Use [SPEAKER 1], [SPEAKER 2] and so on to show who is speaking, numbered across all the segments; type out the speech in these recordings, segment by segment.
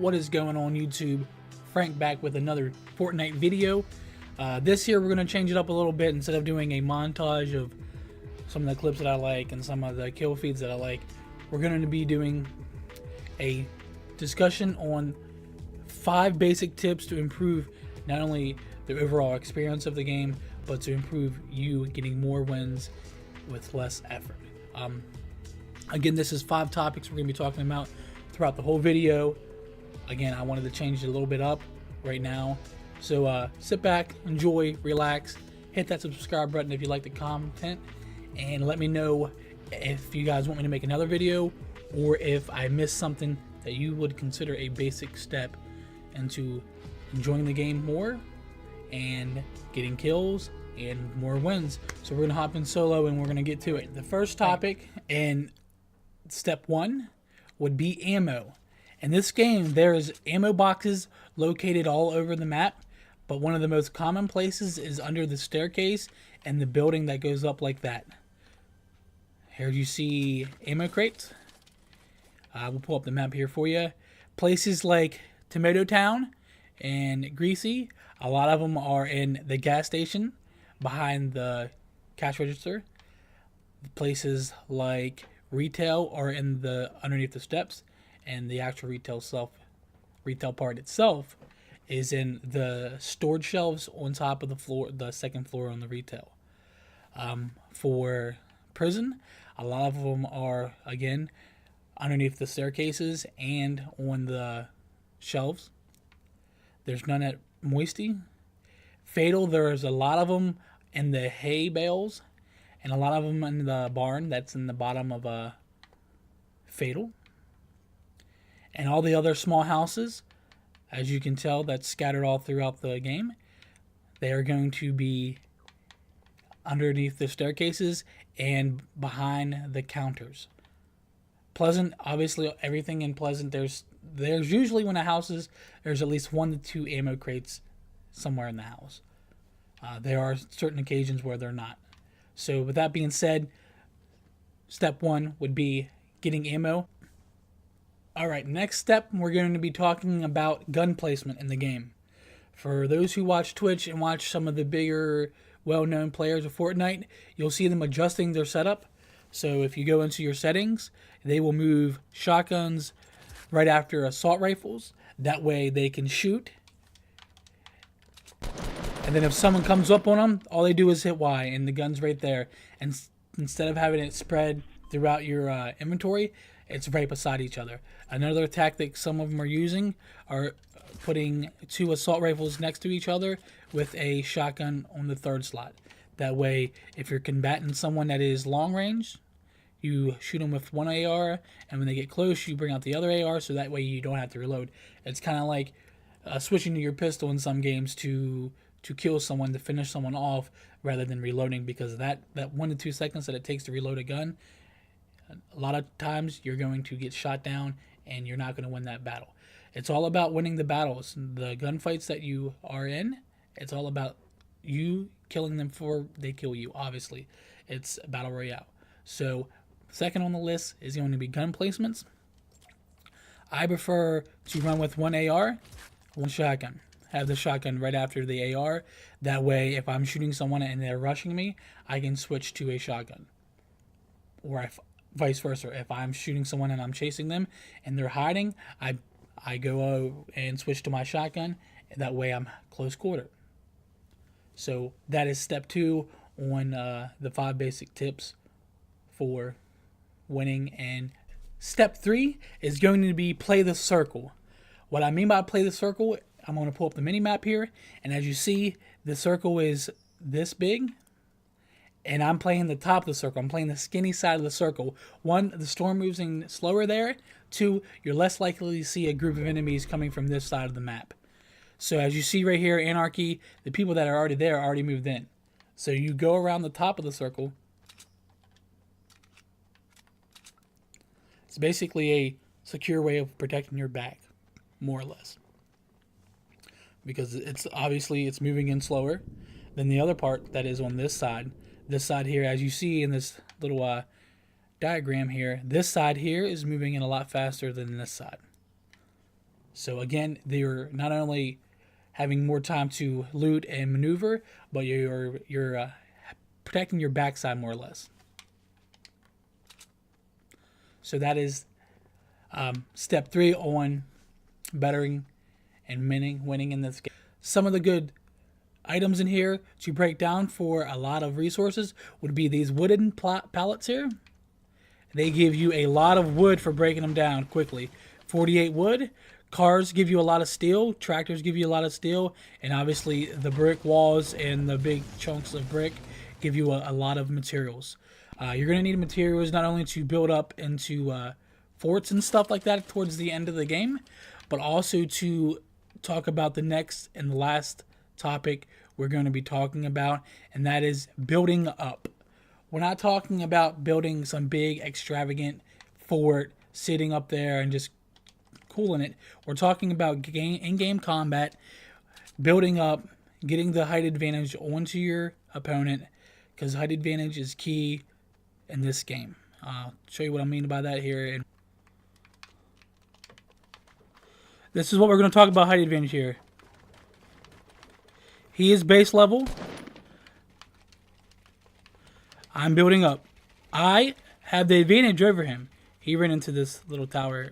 [SPEAKER 1] What is going on YouTube? Frank back with another Fortnite video. This year we're going to change it up a little bit. Instead of doing a montage of some of the clips that I like and some of the kill feeds that I like, we're going to be doing a discussion on 5 basic tips to improve not only the overall experience of the game, but to improve you getting more wins with less effort. Again, this is 5 topics we're going to be talking about throughout the whole video. Again, I wanted to change it a little bit up right now. So sit back, enjoy, relax, hit that subscribe button if you like the content, and let me know if you guys want me to make another video or if I missed something that you would consider a basic step into enjoying the game more and getting kills and more wins. So we're gonna hop in solo and we're gonna get to it. The first topic and step 1 would be ammo. In this game, there's ammo boxes located all over the map, but one of the most common places is under the staircase and the building that goes up like that. Here you see ammo crates. We'll pull up the map here for you. Places like Tomato Town and Greasy, a lot of them are in the gas station behind the cash register. Places like retail are in the underneath the steps, and the actual retail part itself is in the storage shelves on top of the floor, the second floor on the retail. For prison, a lot of them are again underneath the staircases and on the shelves. There's none at Moisty. Fatal, there's a lot of them in the hay bales and a lot of them in the barn that's in the bottom of a Fatal. And all the other small houses, as you can tell, that's scattered all throughout the game, they are going to be underneath the staircases and behind the counters. Pleasant, obviously everything in Pleasant, there's usually, when a house is, there's at least 1 to 2 ammo crates somewhere in the house. There are certain occasions where they're not. So with that being said, step 1 would be getting ammo. Alright, next step, we're going to be talking about gun placement in the game. For those who watch Twitch and watch some of the bigger, well-known players of Fortnite, you'll see them adjusting their setup. So if you go into your settings, they will move shotguns right after assault rifles. That way they can shoot. And then if someone comes up on them, all they do is hit Y and the gun's right there. And instead of having it spread throughout your inventory, it's right beside each other. Another tactic some of them are using are putting 2 assault rifles next to each other with a shotgun on the 3rd slot. That way, if you're combating someone that is long range, you shoot them with 1 AR, and when they get close, you bring out the other AR, so that way you don't have to reload. It's kind of like switching to your pistol in some games to kill someone, to finish someone off, rather than reloading, because that 1 to 2 seconds that it takes to reload a gun, a lot of times you're going to get shot down and you're not going to win that battle. It's all about winning the battles. The gunfights that you are in, it's all about you killing them before they kill you, obviously. It's a battle royale. So second on the list is going to be gun placements. I prefer to run with 1 AR, 1 shotgun. Have the shotgun right after the AR. That way, if I'm shooting someone and they're rushing me, I can switch to a shotgun. Or vice versa. If I'm shooting someone and I'm chasing them and they're hiding, I go and switch to my shotgun. And that way I'm close quarter. So that is step 2 on the 5 basic tips for winning. And step 3 is going to be play the circle. What I mean by play the circle, I'm going to pull up the mini map here, and as you see, the circle is this big, and I'm playing the top of the circle. I'm playing the skinny side of the circle. 1, the storm moves in slower there. 2, you're less likely to see a group of enemies coming from this side of the map. So as you see right here, Anarchy, the people that are already there already moved in. So you go around the top of the circle. It's basically a secure way of protecting your back, more or less. Because it's obviously it's moving in slower than the other part that is on this side. This side here, as you see in this little diagram here, this side here is moving in a lot faster than this side. So again, they're not only having more time to loot and maneuver, but you're protecting your backside more or less. So that is step 3 on bettering and winning in this game. Some of the good items in here to break down for a lot of resources would be these wooden pallets here. They give you a lot of wood for breaking them down quickly. 48 wood. Cars give you a lot of steel. Tractors give you a lot of steel. And obviously the brick walls and the big chunks of brick give you a lot of materials. You're going to need materials not only to build up into forts and stuff like that towards the end of the game, but also to talk about the next and the last topic we're going to be talking about, and that is building up. We're not talking about building some big extravagant fort sitting up there and just cooling it. We're talking about in-game combat, building up, getting the height advantage onto your opponent, because height advantage is key in this game. I'll show you what I mean by that here. This is what we're going to talk about height advantage here. He is base level. I'm building up. I have the advantage over him. He ran into this little tower.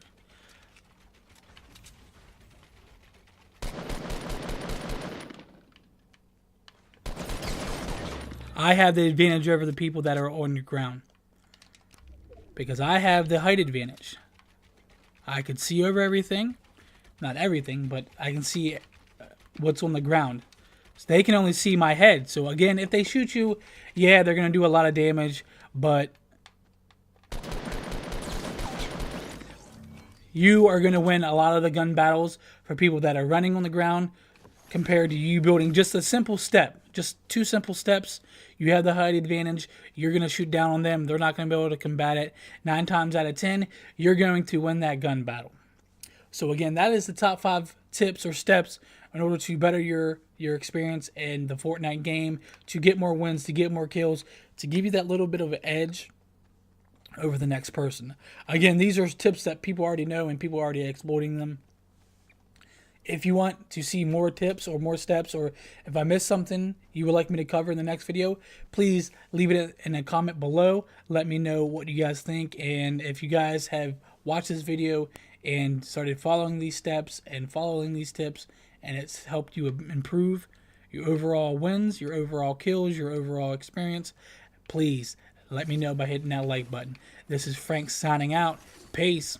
[SPEAKER 1] I have the advantage over the people that are on the ground, because I have the height advantage. I can see over everything. Not everything, but I can see what's on the ground. So they can only see my head. So again, if they shoot you, yeah, they're going to do a lot of damage, but you are going to win a lot of the gun battles for people that are running on the ground compared to you building just a simple step. Just 2 simple steps. You have the height advantage. You're going to shoot down on them. They're not going to be able to combat it. 9 times out of 10, you're going to win that gun battle. So again, that is the top 5 tips or steps in order to better your experience in the Fortnite game, to get more wins, to get more kills, to give you that little bit of an edge over the next person. Again, these are tips that people already know and people are already exploiting them. If you want to see more tips or more steps, or if I missed something you would like me to cover in the next video, please leave it in a comment below. Let me know what you guys think, and if you guys have watched this video and started following these steps and following these tips, and it's helped you improve your overall wins, your overall kills, your overall experience, please let me know by hitting that like button. This is Frank signing out. Peace.